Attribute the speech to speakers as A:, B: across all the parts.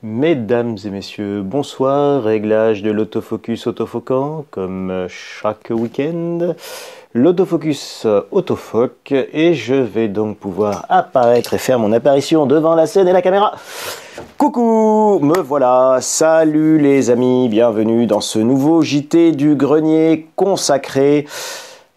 A: Mesdames et messieurs, bonsoir, réglage de l'autofocus autofocant, comme chaque week-end, l'autofocus autofoc, et je vais donc pouvoir apparaître et faire mon apparition devant la scène et la caméra. Coucou, me voilà, salut les amis, bienvenue dans ce nouveau JT du grenier consacré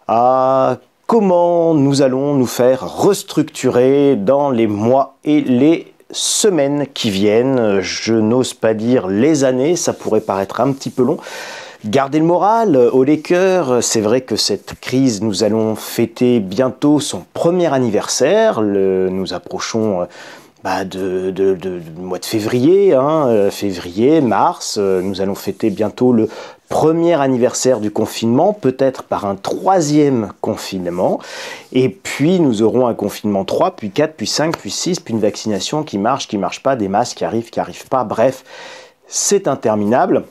A: à comment nous allons nous faire restructurer dans les mois et les semaines qui viennent. Je n'ose pas dire les années, ça pourrait paraître un petit peu long. Gardez le moral, haut les cœurs. C'est vrai que cette crise, nous allons fêter bientôt son premier anniversaire. Nous approchons du mois de février, février, mars. Nous allons fêter bientôt le premier anniversaire du confinement, peut-être par un troisième confinement. Et puis nous aurons un confinement 3, puis 4, puis 5, puis 6, puis une vaccination qui marche pas, des masques qui arrivent pas. Bref, c'est interminable.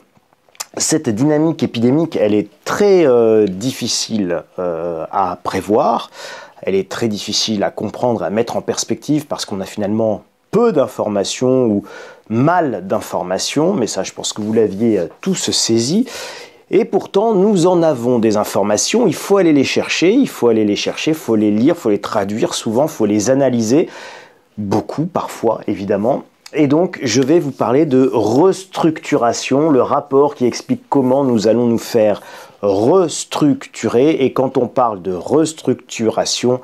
A: Cette dynamique épidémique, elle est très difficile à prévoir. Elle est très difficile à comprendre, à mettre en perspective, parce qu'on a finalement peu d'informations ou mal d'informations, mais ça je pense que vous l'aviez tous saisi. Et pourtant nous en avons des informations, il faut aller les chercher, il faut les lire, il faut les traduire souvent, il faut les analyser, beaucoup parfois évidemment. Et donc je vais vous parler de restructuration, le rapport qui explique comment nous allons nous faire restructurer. Et quand on parle de restructuration,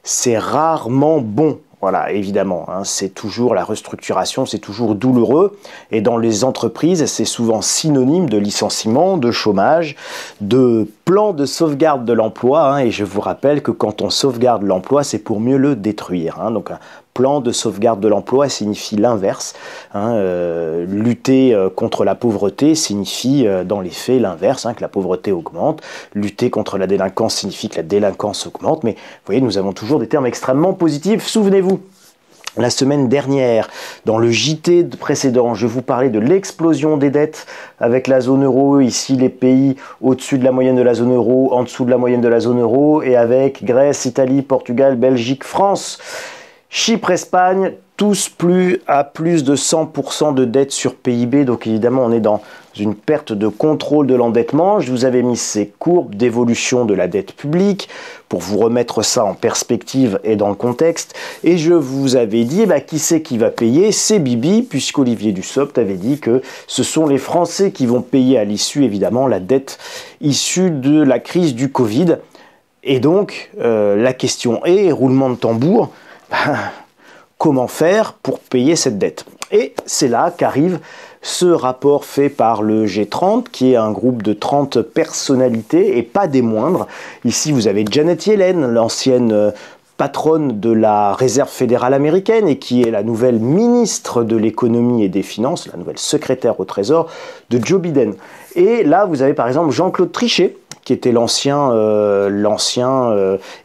A: c'est rarement bon. Voilà, évidemment, c'est toujours la restructuration, c'est toujours douloureux. Et dans les entreprises, c'est souvent synonyme de licenciement, de chômage, de plan de sauvegarde de l'emploi. Et je vous rappelle que quand on sauvegarde l'emploi, c'est pour mieux le détruire. Donc un plan de sauvegarde de l'emploi signifie l'inverse. Lutter contre la pauvreté signifie dans les faits l'inverse, que la pauvreté augmente. Lutter contre la délinquance signifie que la délinquance augmente. Mais vous voyez, nous avons toujours des termes extrêmement positifs. Souvenez-vous, la semaine dernière, dans le JT précédent, je vous parlais de l'explosion des dettes avec la zone euro, ici les pays au-dessus de la moyenne de la zone euro, en dessous de la moyenne de la zone euro, et avec Grèce, Italie, Portugal, Belgique, France, Chypre, Espagne, tous à plus de 100% de dette sur PIB. Donc évidemment, on est dans une perte de contrôle de l'endettement. Je vous avais mis ces courbes d'évolution de la dette publique pour vous remettre ça en perspective et dans le contexte. Et je vous avais dit, qui c'est qui va payer? C'est Bibi, puisqu'Olivier Dussopt avait dit que ce sont les Français qui vont payer à l'issue, évidemment, la dette issue de la crise du Covid. Et donc, la question est, roulement de tambour, comment faire pour payer cette dette? Et c'est là qu'arrive ce rapport fait par le G30, qui est un groupe de 30 personnalités, et pas des moindres. Ici, vous avez Janet Yellen, l'ancienne patronne de la Réserve fédérale américaine, et qui est la nouvelle ministre de l'économie et des finances, la nouvelle secrétaire au Trésor de Joe Biden. Et là, vous avez par exemple Jean-Claude Trichet, qui était l'ancien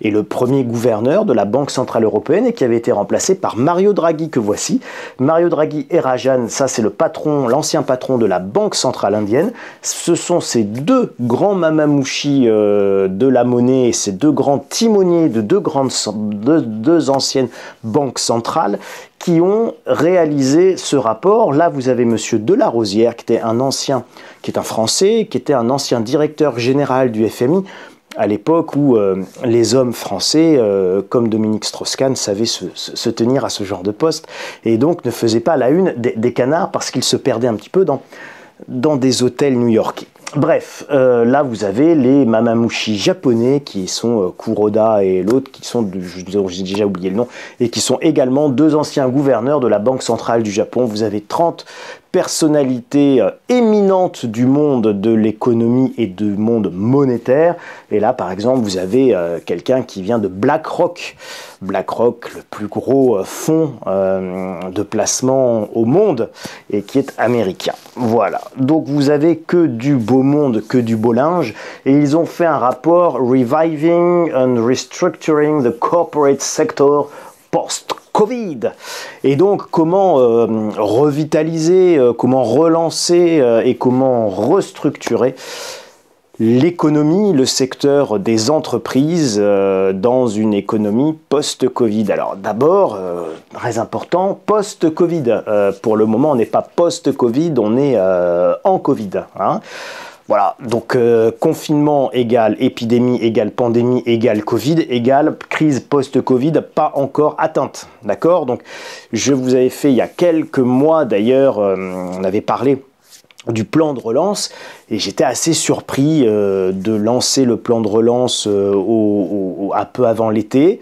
A: et le premier gouverneur de la Banque Centrale Européenne, et qui avait été remplacé par Mario Draghi, que voici. Mario Draghi et Rajan, ça c'est l'ancien patron de la Banque Centrale Indienne. Ce sont ces deux grands mamamouchis de la monnaie, et ces deux grands timoniers de deux anciennes banques centrales qui ont réalisé ce rapport. Là, vous avez Monsieur Delarosière, qui est un Français, qui était un ancien directeur général du FMI, à l'époque où les hommes français, comme Dominique Strauss-Kahn, savaient se tenir à ce genre de poste, et donc ne faisaient pas la une des canards, parce qu'ils se perdaient un petit peu dans des hôtels new-yorkais. Bref, là vous avez les mamamouchis japonais qui sont Kuroda et l'autre qui sont, j'ai déjà oublié le nom, et qui sont également deux anciens gouverneurs de la Banque centrale du Japon. Vous avez 30 personnalités éminentes du monde de l'économie et du monde monétaire. Et là, par exemple, vous avez quelqu'un qui vient de BlackRock. BlackRock, le plus gros fonds de placement au monde, et qui est américain. Voilà. Donc vous avez que du beau monde, que du beau linge. Et ils ont fait un rapport Reviving and Restructuring the Corporate Sector Post-Covid. Et donc, comment revitaliser, comment relancer et comment restructurer l'économie, le secteur des entreprises dans une économie post-Covid. Alors d'abord, très important, post-Covid. Pour le moment, on n'est pas post-Covid, on est en Covid. Hein. Voilà, donc confinement égale épidémie, égale pandémie, égale Covid, égale crise post-Covid pas encore atteinte. D'accord? Donc je vous avais fait il y a quelques mois d'ailleurs, on avait parlé du plan de relance et j'étais assez surpris de lancer le plan de relance un peu avant l'été.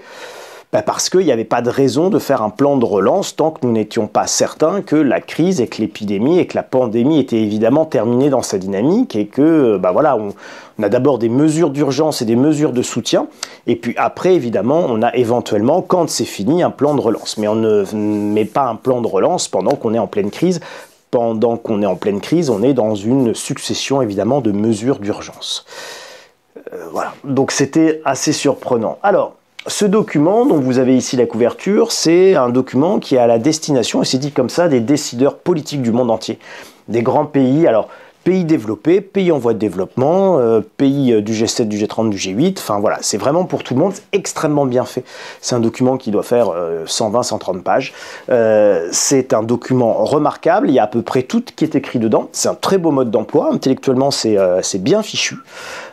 A: Parce qu'il n'y avait pas de raison de faire un plan de relance tant que nous n'étions pas certains que la crise et que l'épidémie et que la pandémie étaient évidemment terminées dans sa dynamique et que voilà, on a d'abord des mesures d'urgence et des mesures de soutien et puis après évidemment on a éventuellement, quand c'est fini, un plan de relance. Mais on ne met pas un plan de relance pendant qu'on est en pleine crise. Pendant qu'on est en pleine crise, on est dans une succession évidemment de mesures d'urgence. Voilà, donc c'était assez surprenant. Alors, ce document dont vous avez ici la couverture, c'est un document qui est à la destination, et c'est dit comme ça, des décideurs politiques du monde entier. Des grands pays, alors pays développés, pays en voie de développement, pays du G7, du G30, du G8, enfin voilà, c'est vraiment pour tout le monde, c'est extrêmement bien fait. C'est un document qui doit faire 120-130 pages. C'est un document remarquable, il y a à peu près tout qui est écrit dedans. C'est un très beau mode d'emploi, intellectuellement c'est bien fichu.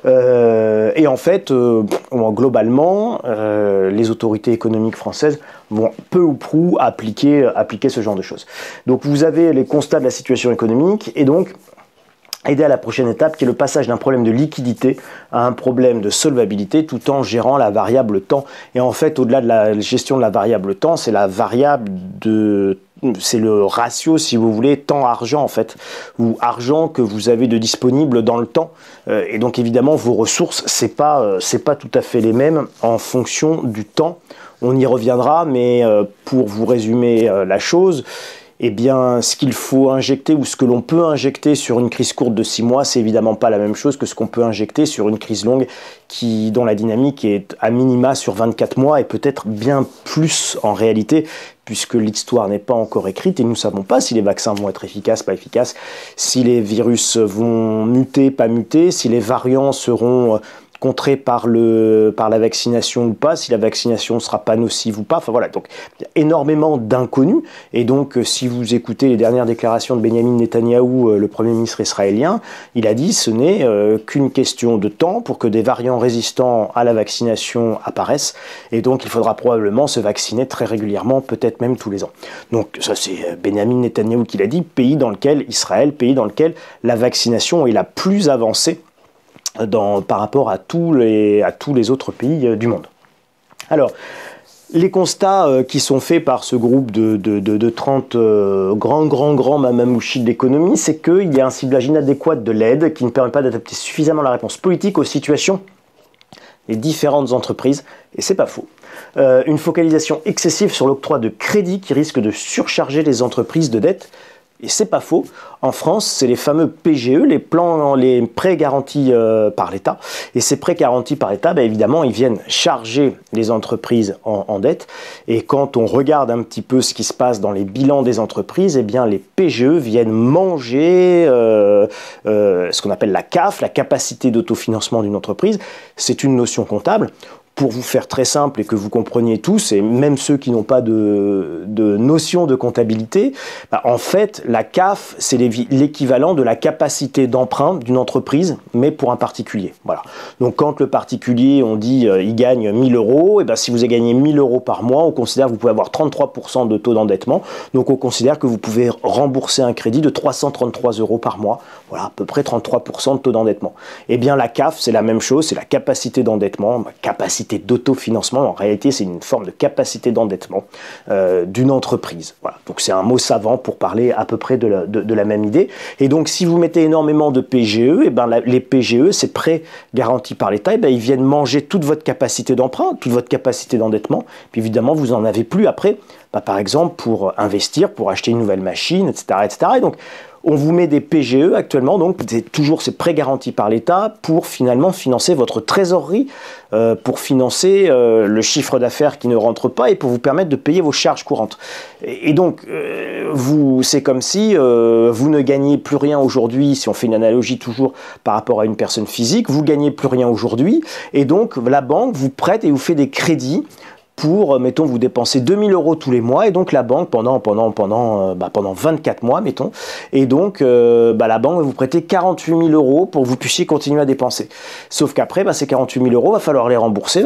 A: Et en fait, globalement, les autorités économiques françaises vont peu ou prou appliquer ce genre de choses. Donc vous avez les constats de la situation économique et donc aider à la prochaine étape qui est le passage d'un problème de liquidité à un problème de solvabilité tout en gérant la variable temps. Et en fait, au-delà de la gestion de la variable temps, c'est la variable c'est le ratio, si vous voulez, temps-argent en fait, ou argent que vous avez de disponible dans le temps. Et donc évidemment, vos ressources, c'est pas tout à fait les mêmes en fonction du temps. On y reviendra, mais pour vous résumer la chose, eh bien, ce qu'il faut injecter ou ce que l'on peut injecter sur une crise courte de 6 mois, c'est évidemment pas la même chose que ce qu'on peut injecter sur une crise longue dont la dynamique est à minima sur 24 mois et peut-être bien plus en réalité, puisque l'histoire n'est pas encore écrite et nous ne savons pas si les vaccins vont être efficaces, pas efficaces, si les virus vont muter, pas muter, si les variants seront contrés par la vaccination ou pas, si la vaccination ne sera pas nocive ou pas, enfin voilà, donc il y a énormément d'inconnus, et donc si vous écoutez les dernières déclarations de Benjamin Netanyahou, le Premier ministre israélien, il a dit ce n'est qu'une question de temps pour que des variants résistants à la vaccination apparaissent, et donc il faudra probablement se vacciner très régulièrement, peut-être même tous les ans. Donc ça c'est Benjamin Netanyahou qui l'a dit, pays dans lequel la vaccination est la plus avancée par rapport à tous les autres pays du monde. Alors, les constats qui sont faits par ce groupe de 30 grands mamamouchis de l'économie, c'est qu'il y a un ciblage inadéquat de l'aide qui ne permet pas d'adapter suffisamment la réponse politique aux situations des différentes entreprises, et c'est pas faux. Une focalisation excessive sur l'octroi de crédits qui risque de surcharger les entreprises de dette. Et c'est pas faux. En France, c'est les fameux PGE, les prêts garantis par l'État. Et ces prêts garantis par l'État, évidemment, ils viennent charger les entreprises en dette. Et quand on regarde un petit peu ce qui se passe dans les bilans des entreprises, eh bien, les PGE viennent manger ce qu'on appelle la CAF, la capacité d'autofinancement d'une entreprise. C'est une notion comptable. Pour vous faire très simple et que vous compreniez tous, et même ceux qui n'ont pas de notion de comptabilité, en fait, la CAF, c'est l'équivalent de la capacité d'emprunt d'une entreprise, mais pour un particulier. Voilà. Donc, quand le particulier, on dit, il gagne 1000 euros, et si vous avez gagné 1000 euros par mois, on considère que vous pouvez avoir 33% de taux d'endettement. Donc, on considère que vous pouvez rembourser un crédit de 333 euros par mois. Voilà, à peu près 33% de taux d'endettement. Eh bien, la CAF, c'est la même chose, c'est la capacité d'endettement, capacité d'autofinancement, en réalité c'est une forme de capacité d'endettement d'une entreprise. Voilà. Donc c'est un mot savant pour parler à peu près de la même idée. Et donc si vous mettez énormément de PGE, les PGE, ces prêts garantis par l'État, ils viennent manger toute votre capacité d'emprunt, toute votre capacité d'endettement, puis évidemment vous n'en avez plus après, par exemple pour investir, pour acheter une nouvelle machine, etc. etc. Et donc On vous met des PGE actuellement, donc toujours ces prêts garantis par l'État pour finalement financer votre trésorerie, pour financer le chiffre d'affaires qui ne rentre pas et pour vous permettre de payer vos charges courantes. Et donc, c'est comme si vous ne gagnez plus rien aujourd'hui, si on fait une analogie toujours par rapport à une personne physique, vous ne gagnez plus rien aujourd'hui et donc la banque vous prête et vous fait des crédits pour, mettons, vous dépensez 2000 € tous les mois, et donc la banque, pendant 24 mois, mettons, et donc la banque va vous prêter 48 000 € pour que vous puissiez continuer à dépenser. Sauf qu'après, ces 48 000 € va falloir les rembourser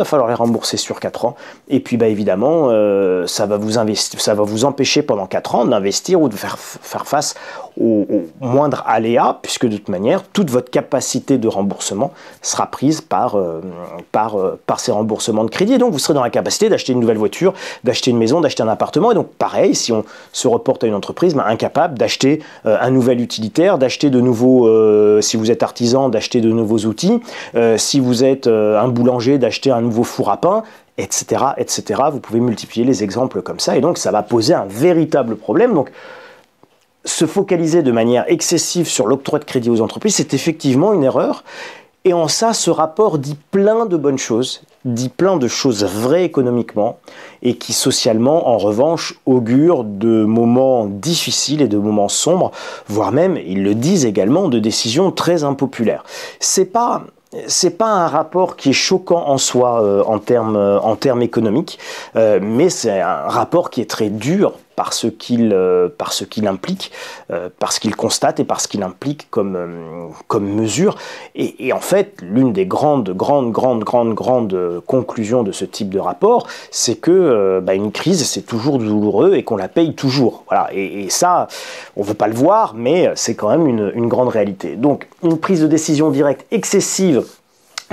A: sur 4 ans, et puis évidemment, ça va vous empêcher pendant 4 ans d'investir ou de faire face au moindre aléa, puisque de toute manière, toute votre capacité de remboursement sera prise par ces remboursements de crédit, et donc vous serez dans la capacité d'acheter une nouvelle voiture, d'acheter une maison, d'acheter un appartement, et donc pareil, si on se reporte à une entreprise, incapable d'acheter un nouvel utilitaire, d'acheter de nouveaux, si vous êtes artisan, d'acheter de nouveaux outils, si vous êtes un boulanger, d'acheter un nouveau four à pain, etc., etc. Vous pouvez multiplier les exemples comme ça, et donc ça va poser un véritable problème. Donc, se focaliser de manière excessive sur l'octroi de crédit aux entreprises, c'est effectivement une erreur. Et en ça, ce rapport dit plein de bonnes choses, dit plein de choses vraies économiquement, et qui socialement, en revanche, augurent de moments difficiles et de moments sombres, voire même, ils le disent également, de décisions très impopulaires. C'est pas un rapport qui est choquant en soi en termes économiques, mais c'est un rapport qui est très dur par ce qu'il implique, par ce qu'il constate et par ce qu'il implique comme mesure. Et en fait, l'une des grandes conclusions de ce type de rapport, c'est que une crise, c'est toujours douloureux et qu'on la paye toujours. Voilà. Et ça, on ne veut pas le voir, mais c'est quand même une grande réalité. Donc, une prise de décision directe excessive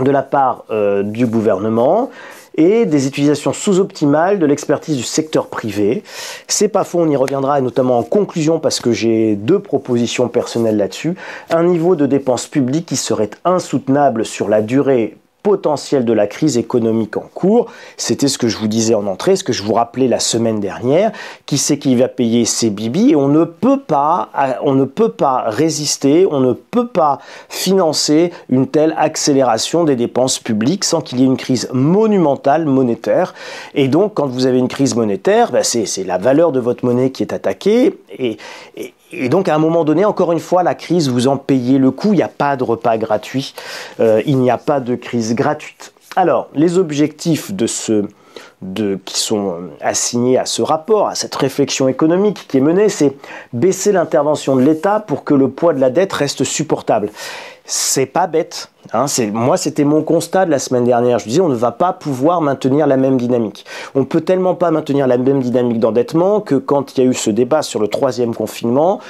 A: de la part du gouvernement, et des utilisations sous-optimales de l'expertise du secteur privé. C'est pas faux, on y reviendra, et notamment en conclusion, parce que j'ai 2 propositions personnelles là-dessus. Un niveau de dépenses publiques qui serait insoutenable sur la durée potentiel de la crise économique en cours. C'était ce que je vous disais en entrée, ce que je vous rappelais la semaine dernière. Qui c'est qui va payer ces bibis? Et on ne peut pas résister, on ne peut pas financer une telle accélération des dépenses publiques sans qu'il y ait une crise monumentale monétaire. Et donc, quand vous avez une crise monétaire, c'est la valeur de votre monnaie qui est attaquée. Et donc, à un moment donné, encore une fois, la crise, vous en payez le coût. Il n'y a pas de repas gratuit. Il n'y a pas de crise gratuite. Alors, les objectifs qui sont assignés à ce rapport, à cette réflexion économique qui est menée, c'est baisser l'intervention de l'État pour que le poids de la dette reste supportable. C'est pas bête. Moi, c'était mon constat de la semaine dernière. Je disais, on ne va pas pouvoir maintenir la même dynamique. On peut tellement pas maintenir la même dynamique d'endettement que quand il y a eu ce débat sur le 3e confinement,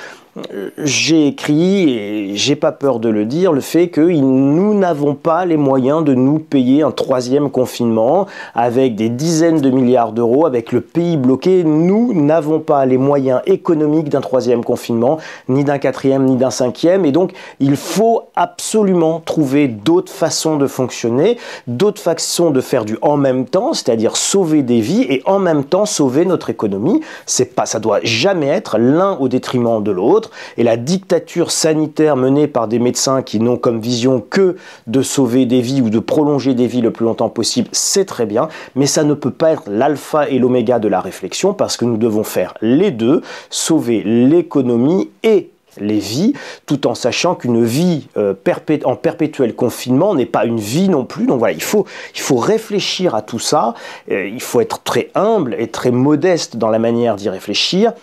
A: j'ai écrit, et j'ai pas peur de le dire, le fait que nous n'avons pas les moyens de nous payer un 3e confinement avec des dizaines de milliards d'euros, avec le pays bloqué. Nous n'avons pas les moyens économiques d'un 3e confinement, ni d'un 4e, ni d'un 5e. Et donc, il faut absolument trouver d'autres façons de fonctionner, d'autres façons de faire du en même temps, c'est-à-dire sauver des vies et en même temps sauver notre économie. Ça doit jamais être l'un au détriment de l'autre. Et la dictature sanitaire menée par des médecins qui n'ont comme vision que de sauver des vies ou de prolonger des vies le plus longtemps possible, c'est très bien, mais ça ne peut pas être l'alpha et l'oméga de la réflexion, parce que nous devons faire les deux, sauver l'économie et les vies, tout en sachant qu'une vie en perpétuel confinement n'est pas une vie non plus. Donc voilà, il faut réfléchir à tout ça, il faut être très humble et très modeste dans la manière d'y réfléchir,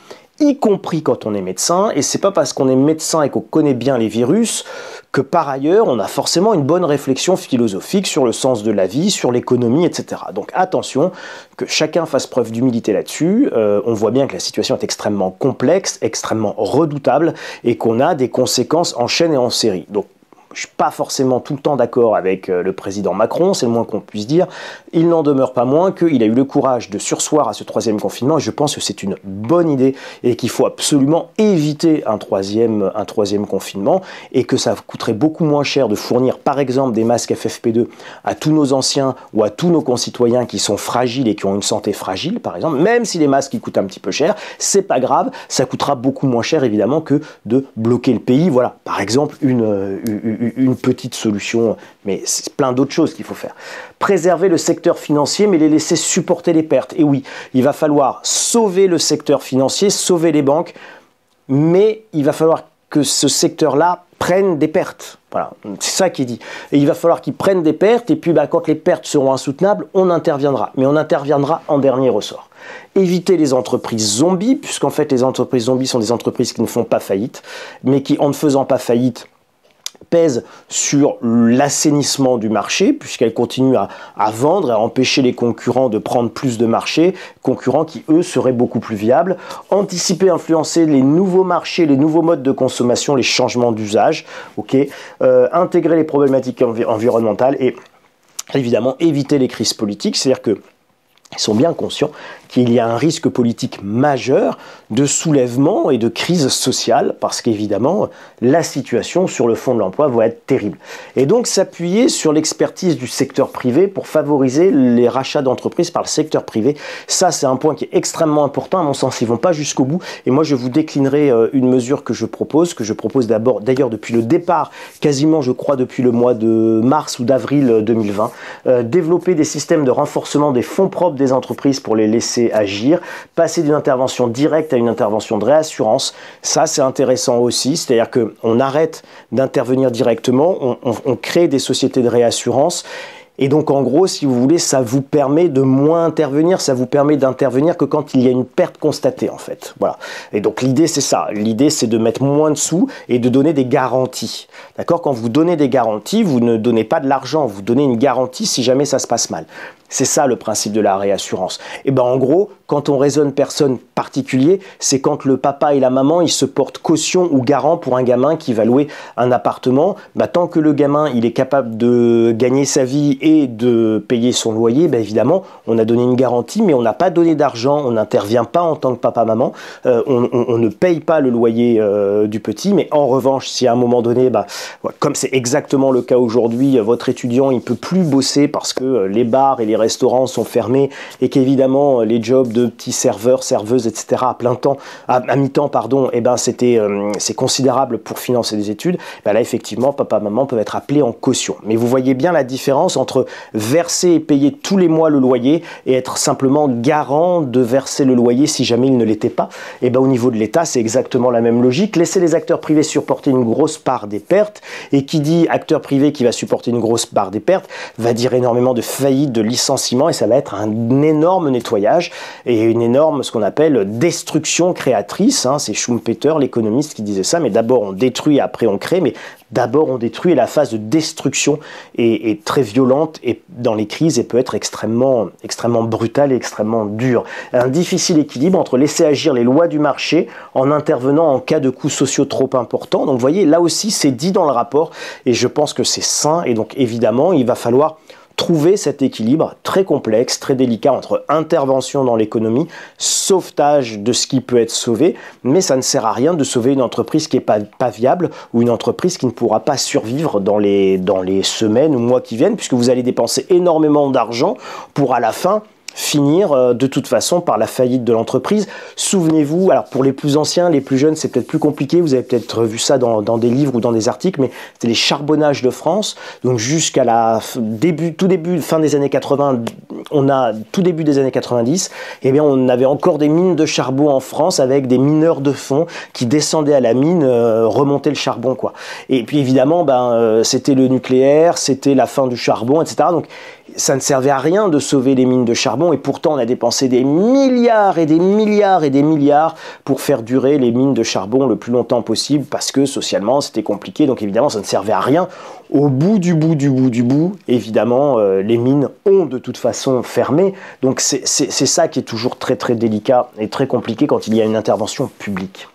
A: y compris quand on est médecin, et c'est pas parce qu'on est médecin et qu'on connaît bien les virus que par ailleurs on a forcément une bonne réflexion philosophique sur le sens de la vie, sur l'économie, etc. Donc attention, que chacun fasse preuve d'humilité là-dessus. On voit bien que la situation est extrêmement complexe, extrêmement redoutable, et qu'on a des conséquences en chaîne et en série. Donc je suis pas forcément tout le temps d'accord avec le président Macron, c'est le moins qu'on puisse dire. Il n'en demeure pas moins qu'il a eu le courage de surseoir à ce troisième confinement et je pense que c'est une bonne idée et qu'il faut absolument éviter un troisième confinement et que ça coûterait beaucoup moins cher de fournir par exemple des masques FFP2 à tous nos anciens ou à tous nos concitoyens qui sont fragiles et qui ont une santé fragile par exemple, même si les masques ils coûtent un petit peu cher, c'est pas grave, ça coûtera beaucoup moins cher évidemment que de bloquer le pays. Voilà, par exemple une petite solution, mais c'est plein d'autres choses qu'il faut faire. Préserver le secteur financier, mais les laisser supporter les pertes. Et oui, il va falloir sauver le secteur financier, sauver les banques, mais il va falloir que ce secteur-là prenne des pertes. Voilà, c'est ça qui est dit. Et il va falloir qu'ils prennent des pertes, et puis quand les pertes seront insoutenables, on interviendra. Mais on interviendra en dernier ressort. Éviter les entreprises zombies, puisqu'en fait les entreprises zombies sont des entreprises qui ne font pas faillite, mais qui, en ne faisant pas faillite, pèse sur l'assainissement du marché, puisqu'elle continue à vendre et à empêcher les concurrents de prendre plus de marché, concurrents qui, eux, seraient beaucoup plus viables. Anticiper, influencer les nouveaux marchés, les nouveaux modes de consommation, les changements d'usage, intégrer les problématiques environnementales et évidemment éviter les crises politiques, c'est-à-dire que ils sont bien conscients qu'il y a un risque politique majeur de soulèvement et de crise sociale, parce qu'évidemment, la situation sur le fond de l'emploi va être terrible. Et donc, s'appuyer sur l'expertise du secteur privé pour favoriser les rachats d'entreprises par le secteur privé, ça, c'est un point qui est extrêmement important. À mon sens, ils ne vont pas jusqu'au bout. Et moi, je vous déclinerai une mesure que je propose d'abord, d'ailleurs, depuis le départ, quasiment, je crois, depuis le mois de mars ou d'avril 2020, développer des systèmes de renforcement des fonds propres des entreprises pour les laisser agir, passer d'une intervention directe à une intervention de réassurance. Ça, c'est intéressant aussi, c'est-à-dire qu'on arrête d'intervenir directement, on crée des sociétés de réassurance. Et donc, en gros, si vous voulez, ça vous permet de moins intervenir, ça vous permet d'intervenir que quand il y a une perte constatée, en fait. Voilà. Et donc, l'idée, c'est ça. L'idée, c'est de mettre moins de sous et de donner des garanties. D'accord? Quand vous donnez des garanties, vous ne donnez pas de l'argent, vous donnez une garantie si jamais ça se passe mal. C'est ça le principe de la réassurance. Et ben en gros, quand on raisonne personne particulier, c'est quand le papa et la maman, ils se portent caution ou garant pour un gamin qui va louer un appartement. Ben, tant que le gamin, il est capable de gagner sa vie et de payer son loyer, ben évidemment, on a donné une garantie, mais on n'a pas donné d'argent, on n'intervient pas en tant que papa-maman, on ne paye pas le loyer du petit, mais en revanche, si à un moment donné, ben, comme c'est exactement le cas aujourd'hui, votre étudiant, il ne peut plus bosser parce que les bars et les restaurants sont fermés et qu'évidemment les jobs de petits serveurs, serveuses, etc. à plein temps, à mi-temps, pardon, et ben c'est considérable pour financer des études. Ben là, effectivement, papa, maman peuvent être appelés en caution. Mais vous voyez bien la différence entre verser et payer tous les mois le loyer et être simplement garant de verser le loyer si jamais il ne l'était pas. Et ben au niveau de l'État, c'est exactement la même logique. Laisser les acteurs privés supporter une grosse part des pertes, et qui dit acteur privé qui va supporter une grosse part des pertes va dire énormément de faillites, de licenciements, et ça va être un énorme nettoyage et une énorme, ce qu'on appelle, destruction créatrice. Hein. C'est Schumpeter, l'économiste, qui disait ça, mais d'abord on détruit, après on crée, mais d'abord on détruit, et la phase de destruction est très violente et dans les crises et peut être extrêmement brutale et extrêmement dure. Un difficile équilibre entre laisser agir les lois du marché en intervenant en cas de coûts sociaux trop importants. Donc vous voyez, là aussi c'est dit dans le rapport et je pense que c'est sain, et donc évidemment il va falloir trouver cet équilibre très complexe, très délicat entre intervention dans l'économie, sauvetage de ce qui peut être sauvé, mais ça ne sert à rien de sauver une entreprise qui n'est pas viable ou une entreprise qui ne pourra pas survivre dans les semaines ou mois qui viennent, puisque vous allez dépenser énormément d'argent pour à la fin finir de toute façon par la faillite de l'entreprise. Souvenez-vous, alors pour les plus anciens, les plus jeunes, c'est peut-être plus compliqué, vous avez peut-être vu ça dans des livres ou dans des articles, mais c'était les charbonnages de France, donc jusqu'à fin des années 80, tout début des années 90, eh bien on avait encore des mines de charbon en France avec des mineurs de fond qui descendaient à la mine, remonter le charbon, quoi. Et puis évidemment, c'était le nucléaire, c'était la fin du charbon, etc. Donc ça ne servait à rien de sauver les mines de charbon, et pourtant on a dépensé des milliards et des milliards et des milliards pour faire durer les mines de charbon le plus longtemps possible, parce que socialement c'était compliqué, donc évidemment ça ne servait à rien. Au bout du bout, évidemment, les mines ont de toute façon fermé, donc c'est ça qui est toujours très très délicat et très compliqué quand il y a une intervention publique.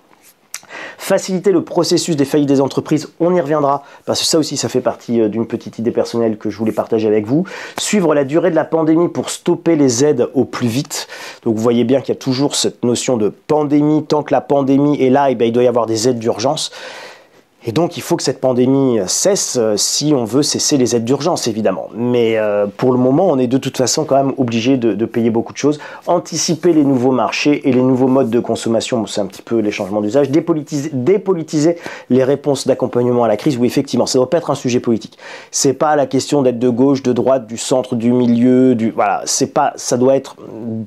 A: Faciliter le processus des faillites des entreprises, on y reviendra, parce que ça aussi, ça fait partie d'une petite idée personnelle que je voulais partager avec vous. Suivre la durée de la pandémie pour stopper les aides au plus vite. Donc vous voyez bien qu'il y a toujours cette notion de pandémie. Tant que la pandémie est là, il doit y avoir des aides d'urgence. Et donc, il faut que cette pandémie cesse si on veut cesser les aides d'urgence, évidemment. Mais pour le moment, on est de toute façon quand même obligé de payer beaucoup de choses. Anticiper les nouveaux marchés et les nouveaux modes de consommation, c'est un petit peu les changements d'usage. Dépolitiser les réponses d'accompagnement à la crise. Oui, effectivement, ça ne doit pas être un sujet politique. C'est pas la question d'être de gauche, de droite, du centre, du milieu. Voilà, c'est pas. Ça doit être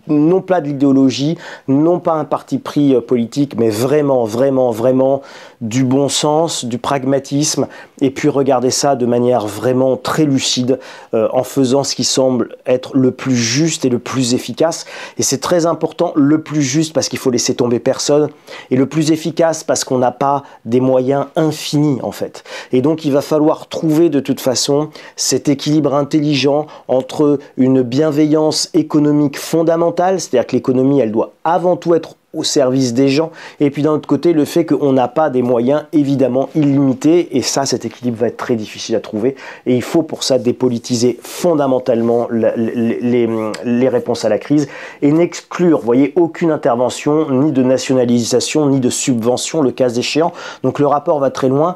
A: non pas de l'idéologie, non pas un parti pris politique, mais vraiment, vraiment, vraiment du bon sens, du pragmatisme, et puis regarder ça de manière vraiment très lucide, en faisant ce qui semble être le plus juste et le plus efficace. Et c'est très important, le plus juste parce qu'il faut laisser tomber personne, et le plus efficace parce qu'on n'a pas des moyens infinis en fait. Et donc il va falloir trouver de toute façon cet équilibre intelligent entre une bienveillance économique fondamentale, c'est-à-dire que l'économie elle doit avant tout être au service des gens, et puis d'un autre côté le fait qu'on n'a pas des moyens évidemment illimités, et ça cet équilibre va être très difficile à trouver, et il faut pour ça dépolitiser fondamentalement les réponses à la crise, et n'exclure, vous voyez, aucune intervention, ni de nationalisation, ni de subvention, le cas échéant. Donc le rapport va très loin,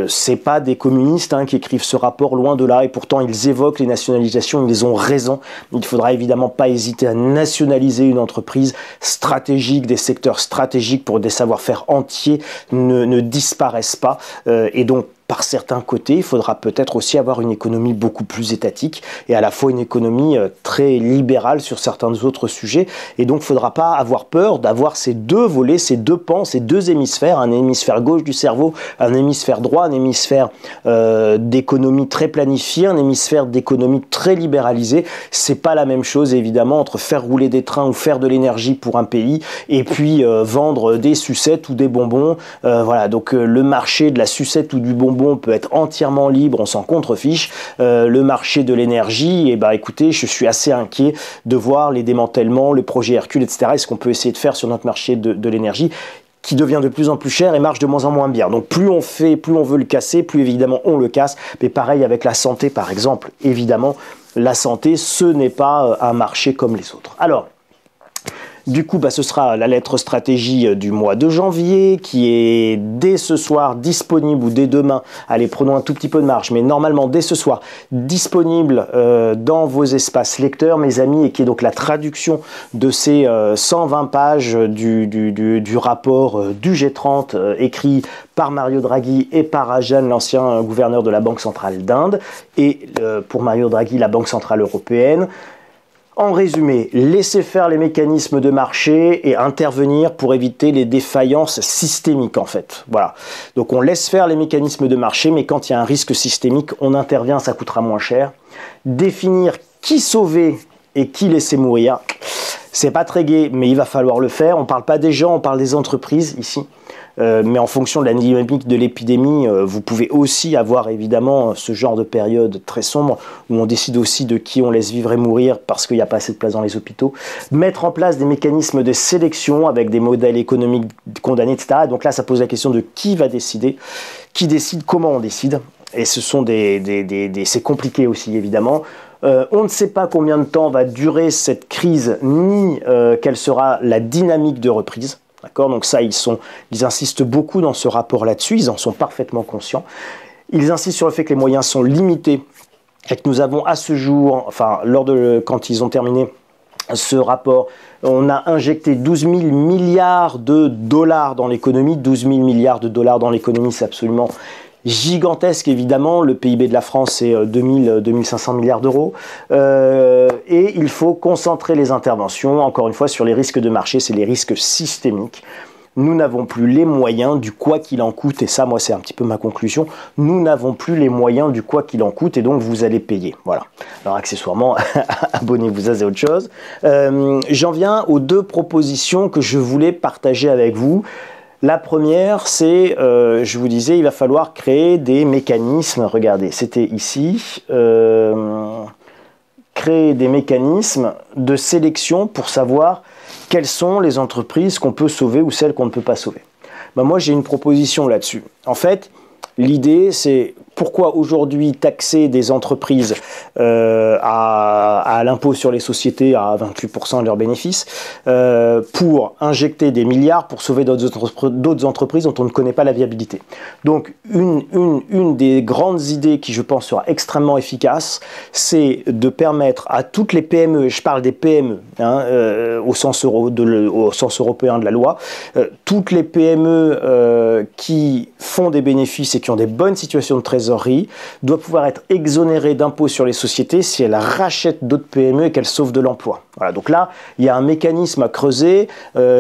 A: c'est pas des communistes qui écrivent ce rapport, loin de là, et pourtant ils évoquent les nationalisations, ils ont raison. Il faudra évidemment pas hésiter à nationaliser une entreprise stratégique, des secteurs stratégiques pour des savoir-faire entiers ne disparaissent pas, et donc par certains côtés, il faudra peut-être aussi avoir une économie beaucoup plus étatique et à la fois une économie très libérale sur certains autres sujets. Et donc, il ne faudra pas avoir peur d'avoir ces deux volets, ces deux pans, ces deux hémisphères, un hémisphère gauche du cerveau, un hémisphère droit, un hémisphère d'économie très planifiée, un hémisphère d'économie très libéralisée. C'est pas la même chose, évidemment, entre faire rouler des trains ou faire de l'énergie pour un pays et puis vendre des sucettes ou des bonbons. Voilà, donc le marché de la sucette ou du bonbon peut être entièrement libre, on s'en contrefiche. Le marché de l'énergie, écoutez, je suis assez inquiet de voir les démantèlements, le projet Hercule, etc. Et ce qu'on peut essayer de faire sur notre marché de l'énergie, qui devient de plus en plus cher et marche de moins en moins bien. Donc plus on fait, plus on veut le casser, plus évidemment on le casse. Mais pareil avec la santé, par exemple. Évidemment, la santé, ce n'est pas un marché comme les autres. Alors, du coup, ce sera la lettre stratégie du mois de janvier qui est dès ce soir disponible, ou dès demain, allez, prenons un tout petit peu de marge, mais normalement dès ce soir disponible dans vos espaces lecteurs, mes amis, et qui est donc la traduction de ces 120 pages du rapport du G30 écrit par Mario Draghi et par Ajahn, l'ancien gouverneur de la Banque centrale d'Inde, et pour Mario Draghi, la Banque centrale européenne. En résumé, laisser faire les mécanismes de marché et intervenir pour éviter les défaillances systémiques en fait. Voilà. Donc on laisse faire les mécanismes de marché, mais quand il y a un risque systémique, on intervient, ça coûtera moins cher. Définir qui sauver et qui laisser mourir, c'est pas très gai, mais il va falloir le faire. On parle pas des gens, on parle des entreprises ici. Mais en fonction de la dynamique de l'épidémie, vous pouvez aussi avoir évidemment ce genre de période très sombre où on décide aussi de qui on laisse vivre et mourir parce qu'il n'y a pas assez de place dans les hôpitaux. Mettre en place des mécanismes de sélection avec des modèles économiques condamnés, etc. Donc là, ça pose la question de qui va décider, qui décide, comment on décide. Et ce sont c'est compliqué aussi évidemment. On ne sait pas combien de temps va durer cette crise, ni quelle sera la dynamique de reprise. D'accord, donc ça, ils insistent beaucoup dans ce rapport là-dessus, ils en sont parfaitement conscients. Ils insistent sur le fait que les moyens sont limités et que nous avons à ce jour, quand ils ont terminé ce rapport, on a injecté 12 000 milliards de dollars dans l'économie. 12 000 milliards de dollars dans l'économie, c'est absolument gigantesque évidemment. Le PIB de la France c'est 2500 milliards d'euros, et il faut concentrer les interventions encore une fois sur les risques de marché, c'est les risques systémiques. Nous n'avons plus les moyens du quoi qu'il en coûte, et ça moi c'est un petit peu ma conclusion, nous n'avons plus les moyens du quoi qu'il en coûte, et donc vous allez payer. Voilà. Alors accessoirement, abonnez-vous, ça c'est autre chose. J'en viens aux deux propositions que je voulais partager avec vous. La première, c'est, je vous disais, il va falloir créer des mécanismes, regardez, c'était ici, créer des mécanismes de sélection pour savoir quelles sont les entreprises qu'on peut sauver ou celles qu'on ne peut pas sauver. Ben moi j'ai une proposition là-dessus. En fait, l'idée c'est pourquoi aujourd'hui taxer des entreprises à l'impôt sur les sociétés à 28% de leurs bénéfices pour injecter des milliards pour sauver d'autres entreprises dont on ne connaît pas la viabilité. Donc une des grandes idées qui je pense sera extrêmement efficace, c'est de permettre à toutes les PME, et je parle des PME au sens européen de la loi, toutes les PME qui font des bénéfices et qui ont des bonnes situations de trésorerie doit pouvoir être exonérée d'impôts sur les sociétés si elle rachète d'autres PME et qu'elle sauve de l'emploi. Voilà, donc là, il y a un mécanisme à creuser.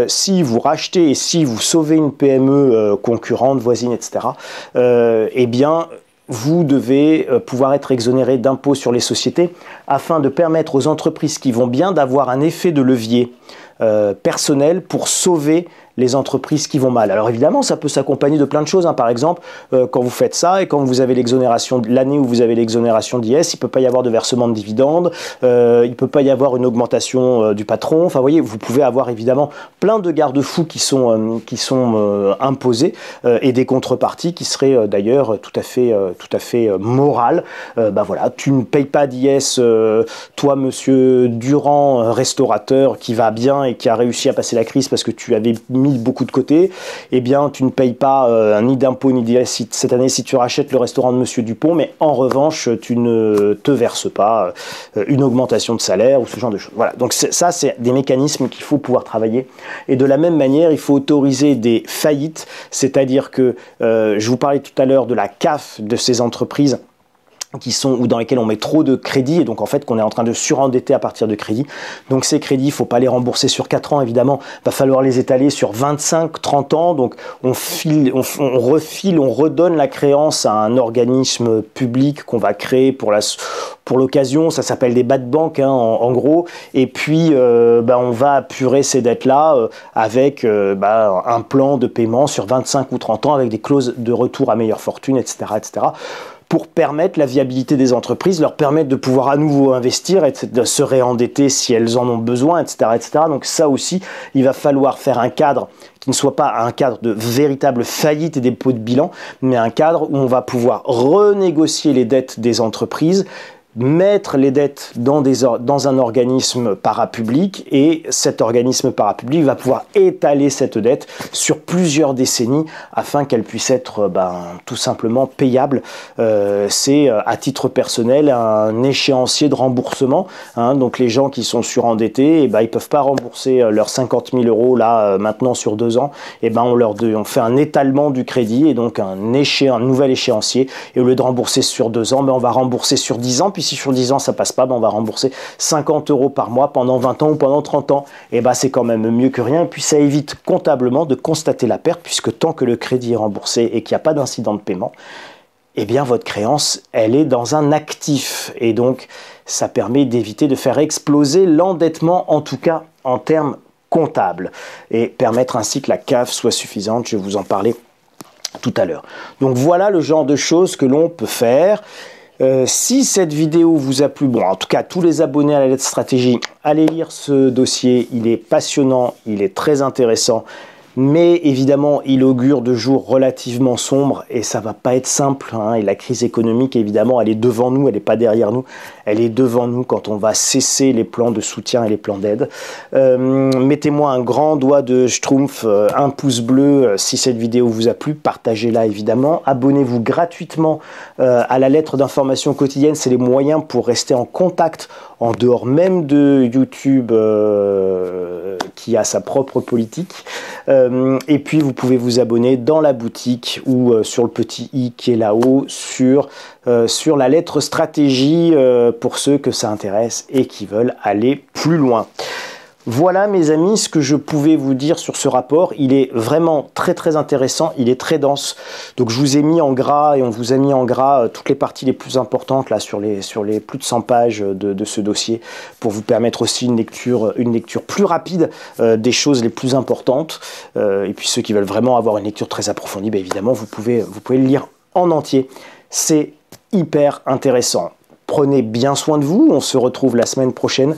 A: Si vous rachetez et si vous sauvez une PME concurrente, voisine, etc., eh bien, vous devez pouvoir être exonéré d'impôts sur les sociétés afin de permettre aux entreprises qui vont bien d'avoir un effet de levier personnel pour sauver les entreprises qui vont mal. Alors évidemment, ça peut s'accompagner de plein de choses. Par exemple, quand vous faites ça et quand vous avez l'exonération, l'année où vous avez l'exonération d'IS, il ne peut pas y avoir de versement de dividendes, il ne peut pas y avoir une augmentation du patron. Enfin, vous voyez, vous pouvez avoir évidemment plein de garde-fous qui sont imposés et des contreparties qui seraient d'ailleurs tout à fait morales. Voilà, tu ne payes pas d'IS, toi, monsieur Durand, restaurateur, qui va bien et qui a réussi à passer la crise parce que tu avais mis beaucoup de côté, eh bien tu ne payes pas ni d'impôt ni d'IS cette année si tu rachètes le restaurant de Monsieur Dupont, mais en revanche tu ne te verses pas une augmentation de salaire ou ce genre de choses. Voilà, donc ça c'est des mécanismes qu'il faut pouvoir travailler. Et de la même manière, il faut autoriser des faillites, c'est-à-dire que je vous parlais tout à l'heure de la CAF de ces entreprises ou dans lesquels on met trop de crédits et donc en fait qu'on est en train de surendetter à partir de crédits. Donc ces crédits, il ne faut pas les rembourser sur 4 ans évidemment, il va falloir les étaler sur 25-30 ans, donc on redonne la créance à un organisme public qu'on va créer pour l'occasion, ça s'appelle des bad banks en gros, et puis on va apurer ces dettes-là avec un plan de paiement sur 25 ou 30 ans avec des clauses de retour à meilleure fortune, etc. pour permettre la viabilité des entreprises, leur permettre de pouvoir à nouveau investir, et de se réendetter si elles en ont besoin, etc., etc. Donc ça aussi, il va falloir faire un cadre qui ne soit pas un cadre de véritable faillite et dépôt de bilan, mais un cadre où on va pouvoir renégocier les dettes des entreprises, mettre les dettes dans un organisme parapublic et cet organisme parapublic va pouvoir étaler cette dette sur plusieurs décennies afin qu'elle puisse être tout simplement payable. C'est à titre personnel un échéancier de remboursement. Donc les gens qui sont surendettés, ils ne peuvent pas rembourser leurs 50 000 euros là maintenant sur 2 ans. On fait un étalement du crédit et donc un nouvel échéancier. Et au lieu de rembourser sur 2 ans, on va rembourser sur 10 ans. Puis si sur 10 ans ça passe pas, on va rembourser 50 euros par mois pendant 20 ans ou pendant 30 ans. Et c'est quand même mieux que rien. Et puis ça évite comptablement de constater la perte, puisque tant que le crédit est remboursé et qu'il n'y a pas d'incident de paiement, eh bien votre créance, elle est dans un actif. Et donc ça permet d'éviter de faire exploser l'endettement, en tout cas en termes comptables, et permettre ainsi que la CAF soit suffisante. Je vais vous en parler tout à l'heure. Donc voilà le genre de choses que l'on peut faire. Si cette vidéo vous a plu, en tout cas tous les abonnés à la Let's Stratégie, allez lire ce dossier, il est passionnant, il est très intéressant, mais évidemment il augure de jours relativement sombres et ça va pas être simple, et la crise économique évidemment elle est devant nous, elle n'est pas derrière nous, elle est devant nous quand on va cesser les plans de soutien et les plans d'aide. Mettez-moi un grand doigt de schtroumpf, un pouce bleu si cette vidéo vous a plu, partagez-la évidemment, abonnez-vous gratuitement à la lettre d'information quotidienne, c'est les moyens pour rester en contact en dehors même de YouTube qui a sa propre politique. Et puis vous pouvez vous abonner dans la boutique ou sur le petit i qui est là-haut sur la lettre stratégie pour ceux que ça intéresse et qui veulent aller plus loin. Voilà mes amis ce que je pouvais vous dire sur ce rapport. Il est vraiment très très intéressant, il est très dense. Donc je vous ai mis en gras et on vous a mis en gras toutes les parties les plus importantes là sur les plus de 100 pages de ce dossier pour vous permettre aussi une lecture plus rapide des choses les plus importantes. Et puis ceux qui veulent vraiment avoir une lecture très approfondie, évidemment vous pouvez le lire en entier. C'est hyper intéressant. Prenez bien soin de vous, on se retrouve la semaine prochaine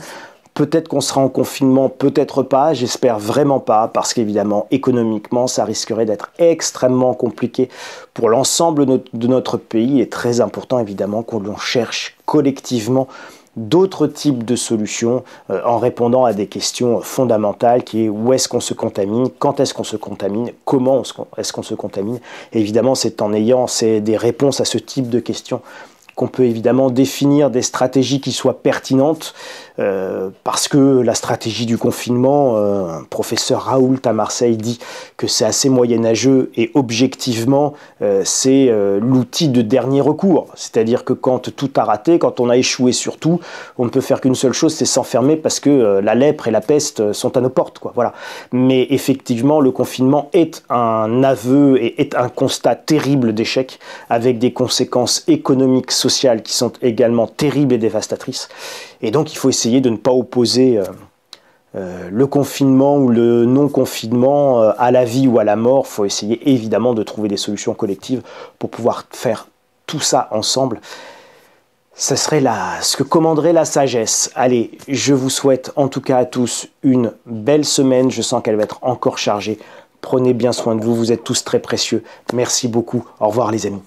A: Peut-être qu'on sera en confinement, peut-être pas, j'espère vraiment pas, parce qu'évidemment, économiquement, ça risquerait d'être extrêmement compliqué pour l'ensemble de notre pays, et très important évidemment qu'on cherche collectivement d'autres types de solutions en répondant à des questions fondamentales qui est où est-ce qu'on se contamine, quand est-ce qu'on se contamine, comment est-ce qu'on se contamine. Et évidemment, c'est en ayant des réponses à ce type de questions qu'on peut évidemment définir des stratégies qui soient pertinentes, parce que la stratégie du confinement, professeur Raoult à Marseille dit que c'est assez moyenâgeux et objectivement, c'est l'outil de dernier recours. C'est-à-dire que quand tout a raté, quand on a échoué sur tout, on ne peut faire qu'une seule chose, c'est s'enfermer parce que la lèpre et la peste sont à nos portes, quoi. Voilà. Mais effectivement, le confinement est un aveu et est un constat terrible d'échec, avec des conséquences économiques, sociales qui sont également terribles et dévastatrices. Et donc il faut essayer de ne pas opposer le confinement ou le non-confinement à la vie ou à la mort. Il faut essayer évidemment de trouver des solutions collectives pour pouvoir faire tout ça ensemble. Ce serait ce que commanderait la sagesse. Allez, je vous souhaite en tout cas à tous une belle semaine. Je sens qu'elle va être encore chargée. Prenez bien soin de vous, vous êtes tous très précieux. Merci beaucoup. Au revoir les amis.